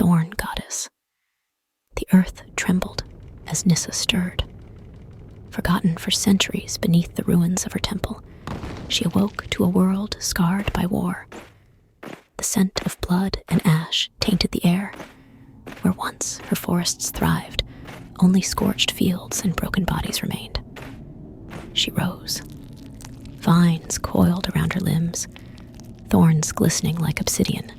Thorn goddess. The earth trembled as Nyssa stirred. Forgotten for centuries beneath the ruins of her temple, she awoke to a world scarred by war. The scent of blood and ash tainted the air. Where once her forests thrived, only scorched fields and broken bodies remained. She rose. Vines coiled around her limbs, thorns glistening like obsidian,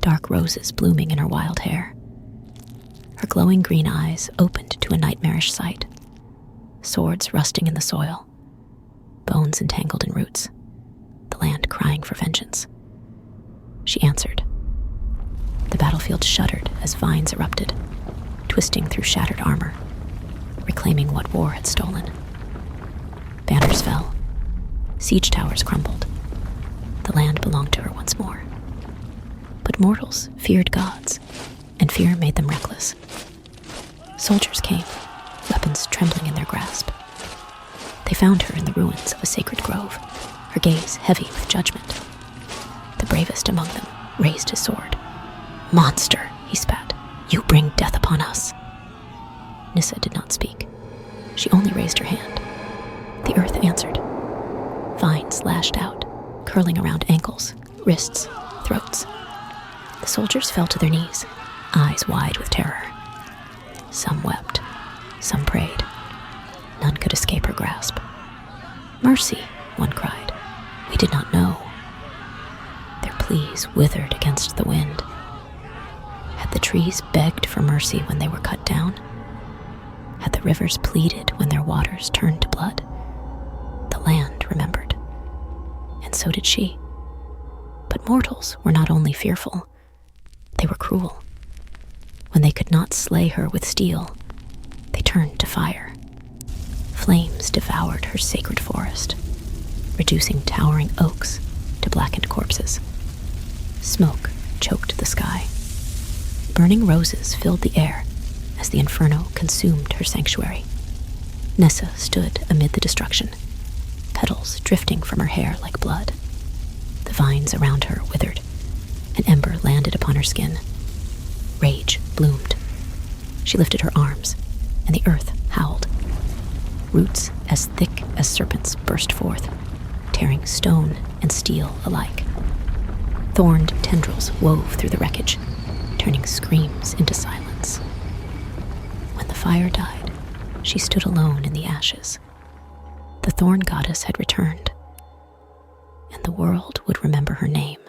dark roses blooming in her wild hair. Her glowing green eyes opened to a nightmarish sight. Swords rusting in the soil, bones entangled in roots, the land crying for vengeance. She answered. The battlefield shuddered as vines erupted, twisting through shattered armor, reclaiming what war had stolen. Banners fell. Siege towers crumbled. The land belonged to her once more. But mortals feared gods, and fear made them reckless. Soldiers came, weapons trembling in their grasp. They found her in the ruins of a sacred grove, her gaze heavy with judgment. The bravest among them raised his sword. "Monster," he spat, "you bring death upon us." Nyssa did not speak. She only raised her hand. The earth answered. Vines lashed out, curling around ankles, wrists, throats. The soldiers fell to their knees, eyes wide with terror. Some wept, some prayed. None could escape her grasp. "Mercy," one cried. "We did not know." Their pleas withered against the wind. Had the trees begged for mercy when they were cut down? Had the rivers pleaded when their waters turned to blood? The land remembered, and so did she. But mortals were not only fearful, they were cruel. When they could not slay her with steel, they turned to fire. Flames devoured her sacred forest, reducing towering oaks to blackened corpses. Smoke choked the sky. Burning roses filled the air as the inferno consumed her sanctuary. Nyssa stood amid the destruction, petals drifting from her hair like blood. The vines around her withered. An ember landed upon her skin. Rage bloomed. She lifted her arms, and the earth howled. Roots as thick as serpents burst forth, tearing stone and steel alike. Thorned tendrils wove through the wreckage, turning screams into silence. When the fire died, she stood alone in the ashes. The Thorn goddess had returned, and the world would remember her name.